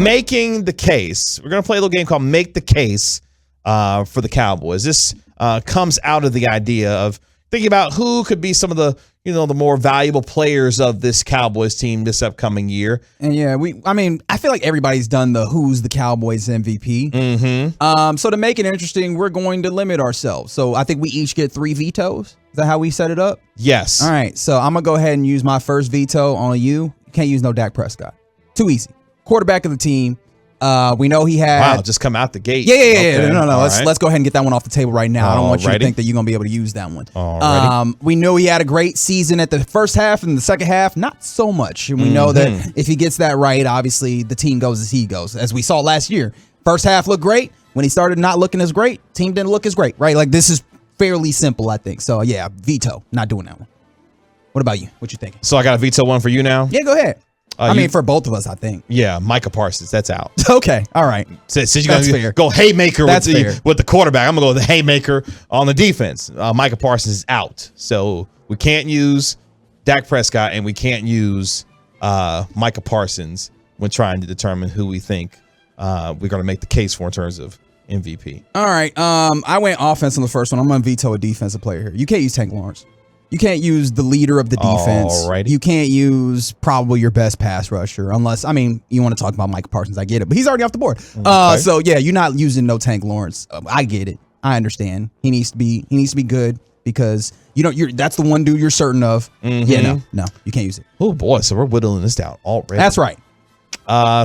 making the case. We're going to play a little game called Make the Case for the Cowboys. This comes out of the idea of thinking about who could be some of the, the more valuable players of this Cowboys team this upcoming year. And I feel like everybody's done the who's the Cowboys MVP. Mm-hmm. So to make it interesting, we're going to limit ourselves. So I think we each get 3 vetoes. Is that how we set it up? Yes. All right. So I'm going to go ahead and use my first veto on you. You can't use no Dak Prescott. Too easy. Quarterback of the team. We know he had. Wow, just come out the gate. Yeah. Okay. No. Let's go ahead and get that one off the table right now. I don't want you to think that you're gonna be able to use that one. We know he had a great season at the first half, and the second half, not so much. And we know that if he gets that right, obviously the team goes as he goes. As we saw last year, first half looked great. When he started not looking as great, team didn't look as great. Right? Like this is fairly simple, I think. So yeah, veto. Not doing that one. What about you? What you thinking? So I got a veto one for you now. Yeah, go ahead. For both of us, I think. Yeah, Micah Parsons, that's out. Okay, all right. Since you're going to go haymaker with the quarterback, I'm going to go with the haymaker on the defense. Micah Parsons is out. So we can't use Dak Prescott and we can't use Micah Parsons when trying to determine who we think we're going to make the case for in terms of MVP. All right. I went offense on the first one. I'm going to veto a defensive player here. You can't use Tank Lawrence. You can't use the leader of the defense. Alrighty. You can't use probably your best pass rusher unless, you want to talk about Micah Parsons. I get it, but he's already off the board. Okay. So yeah, you're not using no Tank Lawrence. I get it. I understand. He needs to be good because that's the one dude you're certain of. Mm-hmm. Yeah, no, you can't use it. Oh boy, so we're whittling this down already. That's right.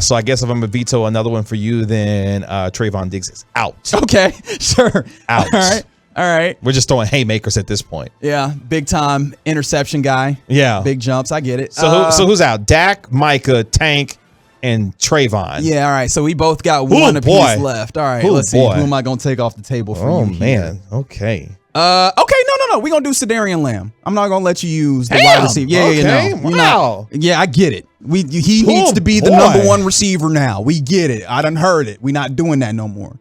So I guess if I'm going to veto another one for you, then Trayvon Diggs is out. Okay, sure. Out. All right. We're just throwing haymakers at this point. Yeah, big time interception guy. Yeah. Big jumps. I get it. So who's out? Dak, Micah, Tank, and Trayvon. Yeah, all right. So we both got one apiece left. All right, let's see. Who am I going to take off the table for you? Oh, man. Okay. Okay, no. We're going to do Sedarian Lamb. I'm not going to let you use the wide receiver. Yeah, okay. Wow. Yeah, I get it. He needs to be the number 1 receiver now. We get it. I done heard it. We're not doing that no more.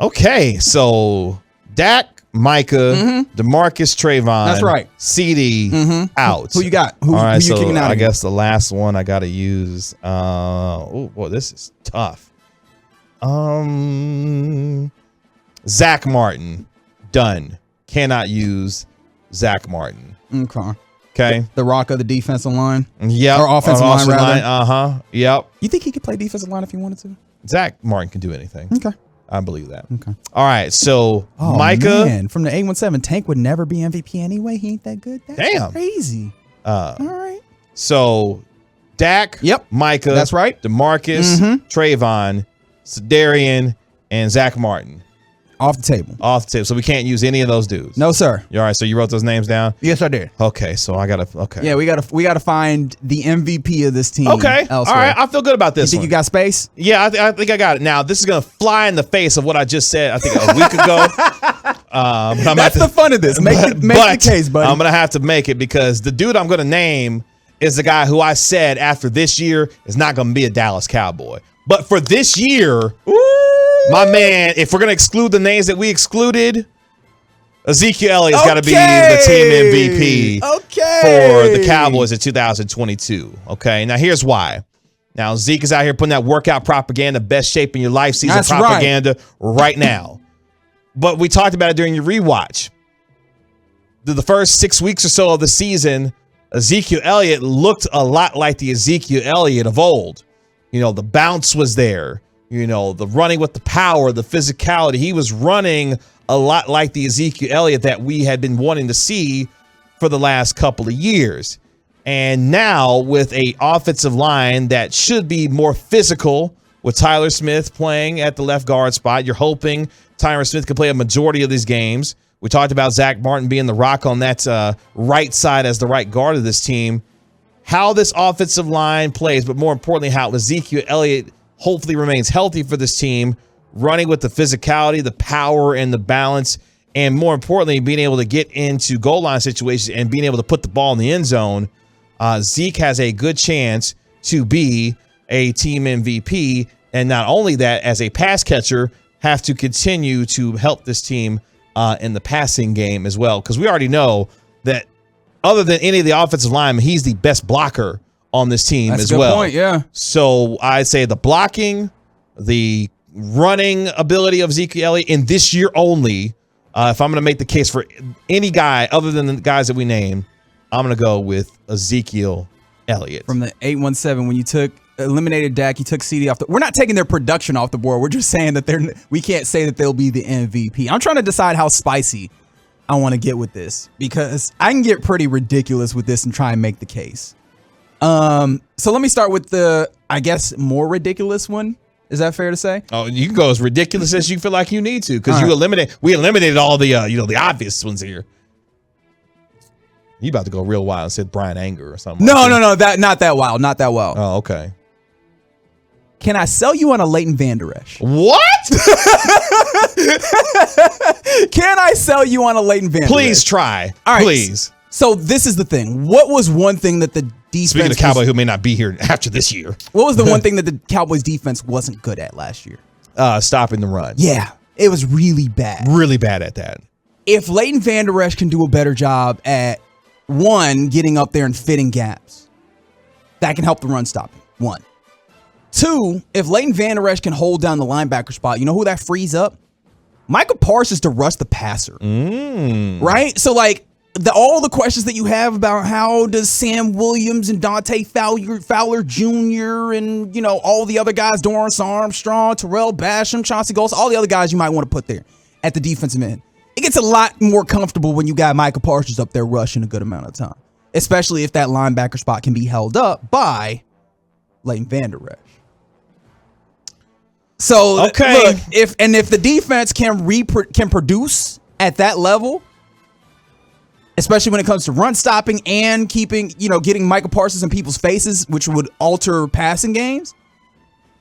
Okay, so Dak, Micah, DeMarcus, Trayvon. That's right. CD out. Who you got? Who you kicking out? I guess the last one I got to use. Oh boy, this is tough. Zach Martin, done. Cannot use Zach Martin. Okay. The rock of the defensive line. Yep. Or offensive line rather. Yep. You think he could play defensive line if he wanted to? Zach Martin can do anything. Okay. I believe that. Okay. All right. So Micah. Man, from the 817, Tank would never be MVP anyway. He ain't that good. That's crazy. All right. So Dak. Yep. Micah. That's right. DeMarcus. Trayvon. Sedarian. And Zach Martin. Off the table. So we can't use any of those dudes. No, sir. All right. So you wrote those names down? Yes, I did. Okay. So I gotta. Okay. Yeah, we gotta find the MVP of this team. Okay. Elsewhere. All right. I feel good about this. You think you got space? Yeah, I think I got it. Now this is gonna fly in the face of what I just said. I think a week ago. That's the fun of this. Make the case, buddy. I'm gonna have to make it because the dude I'm gonna name is the guy who I said after this year is not gonna be a Dallas Cowboy. But for this year. My man, if we're going to exclude the names that we excluded, Ezekiel Elliott's got to be the team MVP for the Cowboys in 2022. Okay, now here's why. Now, Zeke is out here putting that workout propaganda, best shape in your life season propaganda right now. But we talked about it during your rewatch. The first 6 weeks or so of the season, Ezekiel Elliott looked a lot like the Ezekiel Elliott of old. The bounce was there. The running with the power, the physicality. He was running a lot like the Ezekiel Elliott that we had been wanting to see for the last couple of years. And now with a offensive line that should be more physical with Tyler Smith playing at the left guard spot, you're hoping Tyler Smith can play a majority of these games. We talked about Zach Martin being the rock on that right side as the right guard of this team. How this offensive line plays, but more importantly, how Ezekiel Elliott hopefully remains healthy for this team, running with the physicality, the power, and the balance, and more importantly, being able to get into goal line situations and being able to put the ball in the end zone. Zeke has a good chance to be a team MVP, and not only that, as a pass catcher, have to continue to help this team in the passing game as well, because we already know that other than any of the offensive linemen, he's the best blocker on this team That's as a good well. point, yeah. So I'd say the blocking, the running ability of Ezekiel Elliott in this year only, if I'm going to make the case for any guy other than the guys that we named, I'm going to go with Ezekiel Elliott. From the 817, when you eliminated Dak, you took CD off we're not taking their production off the board. We're just saying that we can't say that they'll be the MVP. I'm trying to decide how spicy I want to get with this, because I can get pretty ridiculous with this and try and make the case. So let me start with the, I guess, more ridiculous one. Is that fair to say? Oh, you can go as ridiculous as you feel like you need to, because we eliminated all the the obvious ones here. You about to go real wild and said Brian Anger or something? No, not that wild, not that wild. Oh, okay. Can I sell you on a Leighton Vander Esch? What? Can I sell you on a Leighton Vander Esch? Please try. All right. Please. So this is the thing. What was one thing that the defense... Speaking of Cowboy, who may not be here after this year. What was the one thing that the Cowboys defense wasn't good at last year? Stopping the run. Yeah, it was really bad. Really bad at that. If Leighton Vander Esch can do a better job at, one, getting up there and fitting gaps, that can help the run stopping, one. Two, if Leighton Vander Esch can hold down the linebacker spot, you know who that frees up? Michael Parsons to rush the passer. Right? So, like, all the questions that you have about how does Sam Williams and Dante Fowler Jr. and, all the other guys, Dorrance Armstrong, Terrell Basham, Chauncey Golds, all the other guys you might want to put there at the defensive end. It gets a lot more comfortable when you got Michael Parsons up there rushing a good amount of time, especially if that linebacker spot can be held up by Leighton Vander Esch. So, okay. Look, if the defense can produce at that level, especially when it comes to run stopping and keeping, getting Michael Parsons in people's faces, which would alter passing games,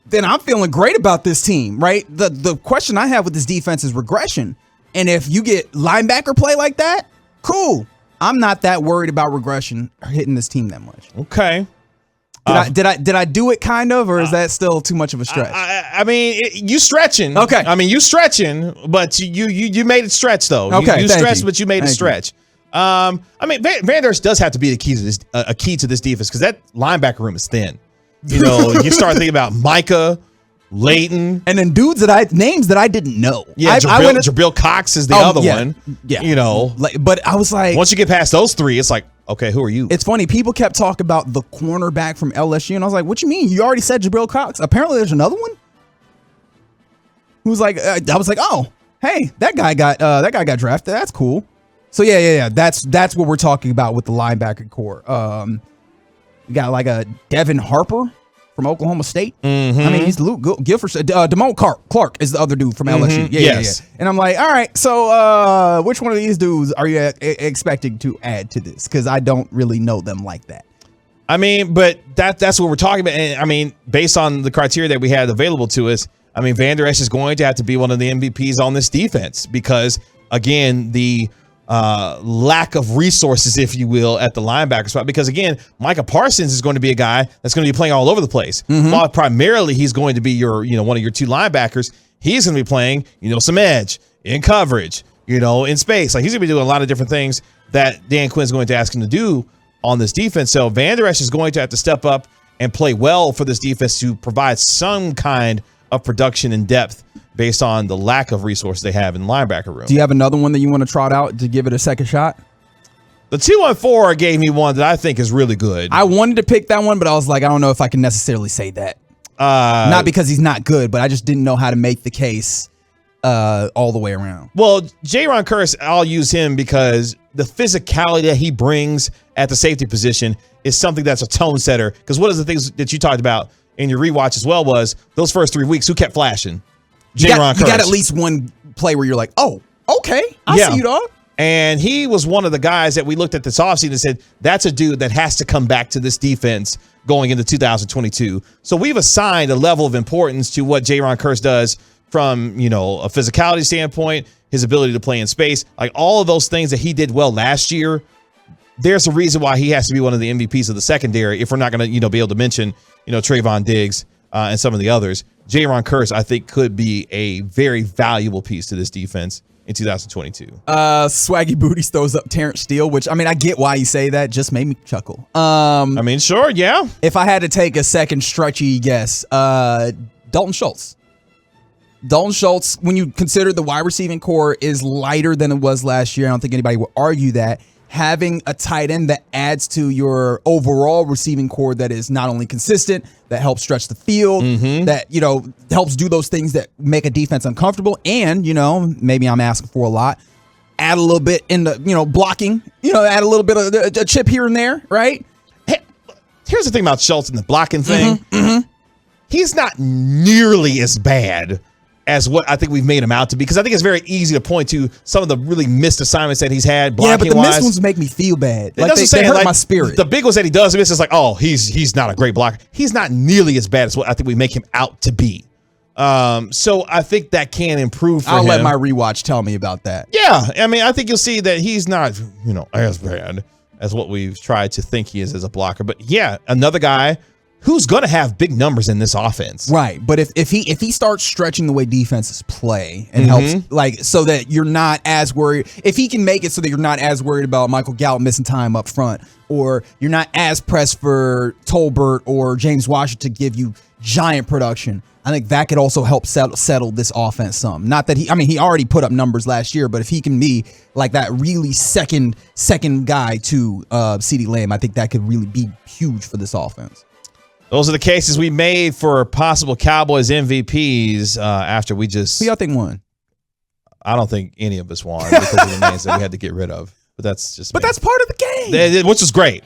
then I'm feeling great about this team, right? The question I have with this defense is regression. And if you get linebacker play like that, cool. I'm not that worried about regression hitting this team that much. Okay. Did I do it kind of, or is that still too much of a stretch? I mean, you stretching. Okay. I mean, you stretching, but you made it stretch though. Okay. You stretched, but you made it stretch. I mean, Vander Esch does have to be the key to this, a key to this defense, because that linebacker room is thin. You start thinking about Micah, Leighton, and then names that I didn't know. Yeah, Jabril Cox is the other one. Yeah. But I was like, once you get past those three, it's like, okay, who are you? It's funny. People kept talking about the cornerback from LSU, and I was like, what you mean? You already said Jabril Cox. Apparently there's another one. Who's like, I was like, oh, hey, that guy got drafted. That's cool. So yeah. That's what we're talking about with the linebacker core. You got like a Devin Harper from Oklahoma State. I mean, he's Luke Gilford. Damone Clark is the other dude from LSU. Yeah. And I'm like, all right, so which one of these dudes are you expecting to add to this? Because I don't really know them like that. I mean, but that's what we're talking about. And I mean, based on the criteria that we had available to us, I mean, Vander Esch is going to have to be one of the MVPs on this defense because, again, the lack of resources, if you will, at the linebacker spot. Because again, Micah Parsons is going to be a guy that's going to be playing all over the place. While primarily he's going to be your, one of your two linebackers, he's going to be playing, some edge, in coverage, in space. Like he's going to be doing a lot of different things that Dan Quinn's going to ask him to do on this defense. So Vander Esch is going to have to step up and play well for this defense to provide some kind of production and depth based on the lack of resources they have in the linebacker room. Do you have another one that you want to trot out to give it a second shot? The 214 gave me one that I think is really good. I wanted to pick that one, but I was like, I don't know if I can necessarily say that. Not because he's not good, but I just didn't know how to make the case all the way around. Well, Jayron Kearse, I'll use him because the physicality that he brings at the safety position is something that's a tone setter. Because one of the things that you talked about in your rewatch as well was those first 3 weeks, who kept flashing? Jayron Kearse. You got at least one play where you're like, oh, okay, I see you, dog. And he was one of the guys that we looked at this offseason and said, that's a dude that has to come back to this defense going into 2022. So we've assigned a level of importance to what Jayron Kearse does from, a physicality standpoint, his ability to play in space, like all of those things that he did well last year. There's a reason why he has to be one of the MVPs of the secondary if we're not going to, be able to mention, Trayvon Diggs and some of the others. Jayron Kearse, I think, could be a very valuable piece to this defense in 2022. Swaggy Booties throws up Terrence Steele, which, I mean, I get why you say that. Just made me chuckle. I mean, sure, yeah. If I had to take a second stretchy guess, Dalton Schultz. Dalton Schultz, when you consider the wide receiving core is lighter than it was last year, I don't think anybody would argue that. Having a tight end that adds to your overall receiving core that is not only consistent, that helps stretch the field, that, you know, helps do those things that make a defense uncomfortable. And, you know, maybe I'm asking for a lot. Add a little bit in the, you know, blocking, you know, add a little bit of a chip here and there, right? Hey, here's the thing about Schultz and the blocking thing. He's not nearly as bad as what I think we've made him out to be, because I think it's very easy to point to some of the really missed assignments that he's had blocking-wise. Yeah, but the missed ones make me feel bad. Like they hurt my spirit. The big ones that he does miss is like, oh, he's not a great blocker. He's not nearly as bad as what I think we make him out to be. So I think that can improve for him. I'll let my rewatch tell me about that. Yeah, I mean, I think you'll see that he's not, you know, as bad as what we've tried to think he is as a blocker. But yeah, another guy who's going to have big numbers in this offense. Right. But if he starts stretching the way defenses play and helps, like, so that you're not as worried, if he can make it so that you're not as worried about Michael Gallup missing time up front, or you're not as pressed for Tolbert or James Washington to give you giant production, I think that could also help settle this offense some. Not that he already put up numbers last year, but if he can be like that really second guy to CeeDee Lamb, I think that could really be huge for this offense. Those are the cases we made for possible Cowboys MVPs after we just... Who y'all think won? I don't think any of us won because of the names that we had to get rid of. But that's just... But that's part of the game. Which was great.